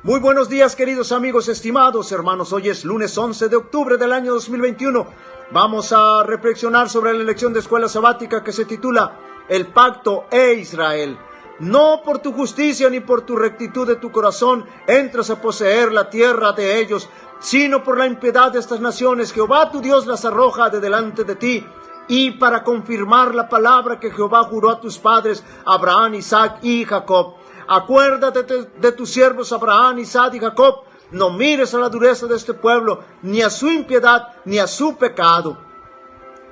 Muy buenos días, queridos amigos, estimados hermanos. Hoy es lunes 11 de octubre del año 2021. Vamos a reflexionar sobre la lección de escuela sabática que se titula El Pacto e Israel. No por tu justicia ni por tu rectitud de tu corazón entras a poseer la tierra de ellos, sino por la impiedad de estas naciones Jehová tu Dios las arroja de delante de ti. Y para confirmar la palabra que Jehová juró a tus padres, Abraham, Isaac y Jacob. Acuérdate de tus siervos Abraham, Isaac y Jacob. No mires a la dureza de este pueblo, ni a su impiedad, ni a su pecado.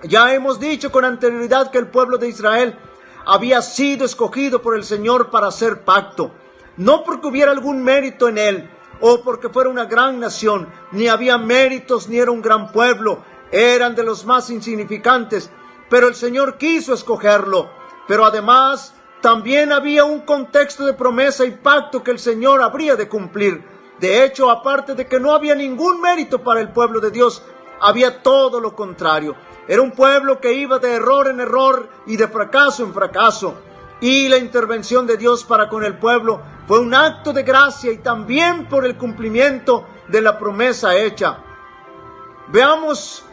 Ya hemos dicho con anterioridad que el pueblo de Israel había sido escogido por el Señor para hacer pacto. No porque hubiera algún mérito en él, o porque fuera una gran nación, ni había méritos, ni era un gran pueblo. Eran de los más insignificantes, pero el Señor quiso escogerlo. Pero además también había un contexto de promesa y pacto que el Señor habría de cumplir. De hecho, aparte de que no había ningún mérito para el pueblo de Dios, había todo lo contrario. Era un pueblo que iba de error en error y de fracaso en fracaso. Y la intervención de Dios para con el pueblo fue un acto de gracia y también por el cumplimiento de la promesa hecha. Veamos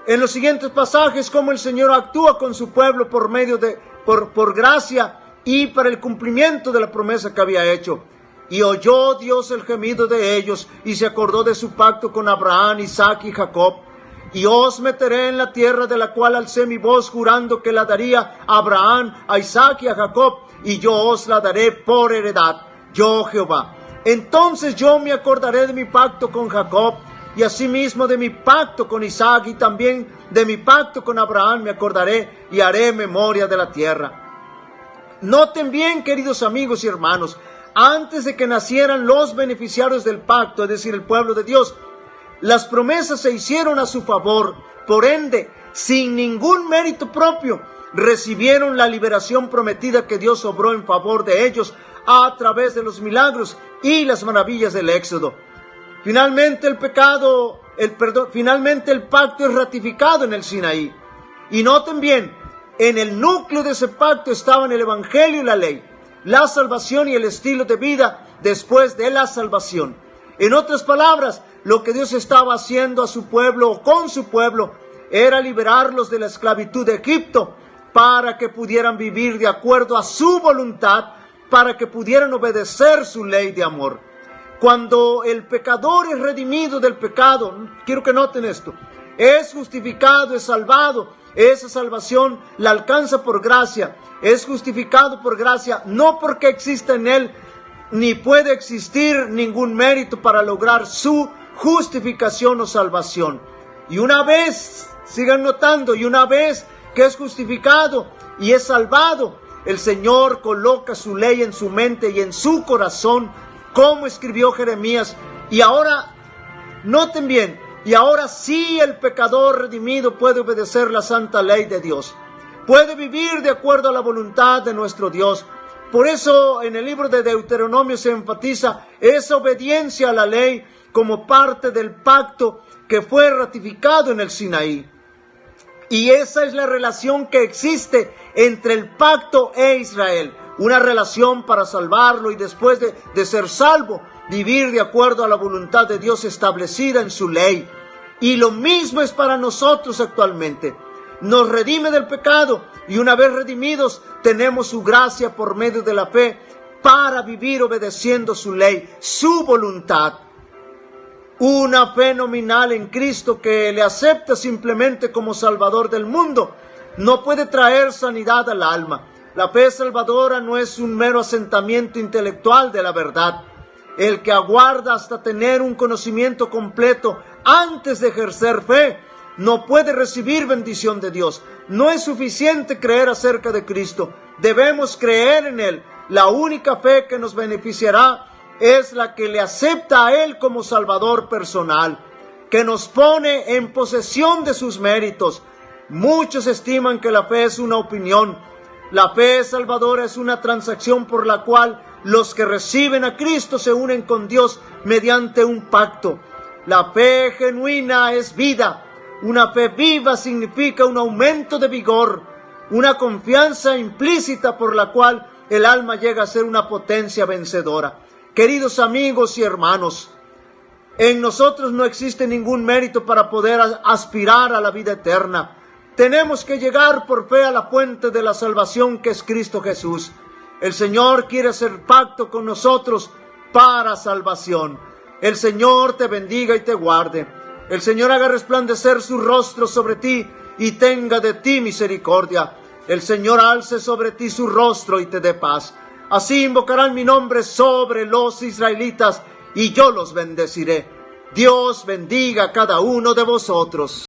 en los siguientes pasajes cómo el Señor actúa con su pueblo por medio de por gracia y para el cumplimiento de la promesa que había hecho. Y oyó Dios el gemido de ellos, y se acordó de su pacto con Abraham, Isaac y Jacob. Y os meteré en la tierra de la cual alcé mi voz, jurando que la daría a Abraham, a Isaac y a Jacob, y yo os la daré por heredad, yo Jehová. Entonces yo me acordaré de mi pacto con Jacob, y asimismo de mi pacto con Isaac, y también de mi pacto con Abraham me acordaré, y haré memoria de la tierra. Noten bien, queridos amigos y hermanos, antes de que nacieran los beneficiarios del pacto, es decir, el pueblo de Dios, las promesas se hicieron a su favor. Por ende, sin ningún mérito propio, recibieron la liberación prometida que Dios obró en favor de ellos a través de los milagros y las maravillas del Éxodo. Finalmente el pacto es ratificado en el Sinaí. Y noten bien, en el núcleo de ese pacto estaban el Evangelio y la ley, la salvación y el estilo de vida después de la salvación. En otras palabras, lo que Dios estaba haciendo a su pueblo o con su pueblo era liberarlos de la esclavitud de Egipto para que pudieran vivir de acuerdo a su voluntad, para que pudieran obedecer su ley de amor. Cuando el pecador es redimido del pecado, quiero que noten esto, es justificado, es salvado. Esa salvación la alcanza por gracia, es justificado por gracia, no porque exista en él, ni puede existir ningún mérito para lograr su justificación o salvación. Y una vez, sigan notando, y una vez que es justificado y es salvado, el Señor coloca su ley en su mente y en su corazón, como escribió Jeremías. Y ahora, noten bien, y ahora sí el pecador redimido puede obedecer la santa ley de Dios. Puede vivir de acuerdo a la voluntad de nuestro Dios. Por eso en el libro de Deuteronomio se enfatiza esa obediencia a la ley como parte del pacto que fue ratificado en el Sinaí. Y esa es la relación que existe entre el pacto e Israel. Una relación para salvarlo y después de ser salvo, vivir de acuerdo a la voluntad de Dios establecida en su ley. Y lo mismo es para nosotros actualmente. Nos redime del pecado y una vez redimidos tenemos su gracia por medio de la fe para vivir obedeciendo su ley, su voluntad. Una fe nominal en Cristo que le acepta simplemente como Salvador del mundo no puede traer sanidad al alma. La fe salvadora no es un mero asentamiento intelectual de la verdad. El que aguarda hasta tener un conocimiento completo antes de ejercer fe no puede recibir bendición de Dios. No es suficiente creer acerca de Cristo. Debemos creer en Él. La única fe que nos beneficiará es la que le acepta a Él como Salvador personal, que nos pone en posesión de sus méritos. Muchos estiman que la fe es una opinión. La fe salvadora es una transacción por la cual los que reciben a Cristo se unen con Dios mediante un pacto. La fe genuina es vida. Una fe viva significa un aumento de vigor, una confianza implícita por la cual el alma llega a ser una potencia vencedora. Queridos amigos y hermanos, en nosotros no existe ningún mérito para poder aspirar a la vida eterna. Tenemos que llegar por fe a la fuente de la salvación, que es Cristo Jesús. El Señor quiere hacer pacto con nosotros para salvación. El Señor te bendiga y te guarde. El Señor haga resplandecer su rostro sobre ti y tenga de ti misericordia. El Señor alce sobre ti su rostro y te dé paz. Así invocarán mi nombre sobre los israelitas y yo los bendeciré. Dios bendiga a cada uno de vosotros.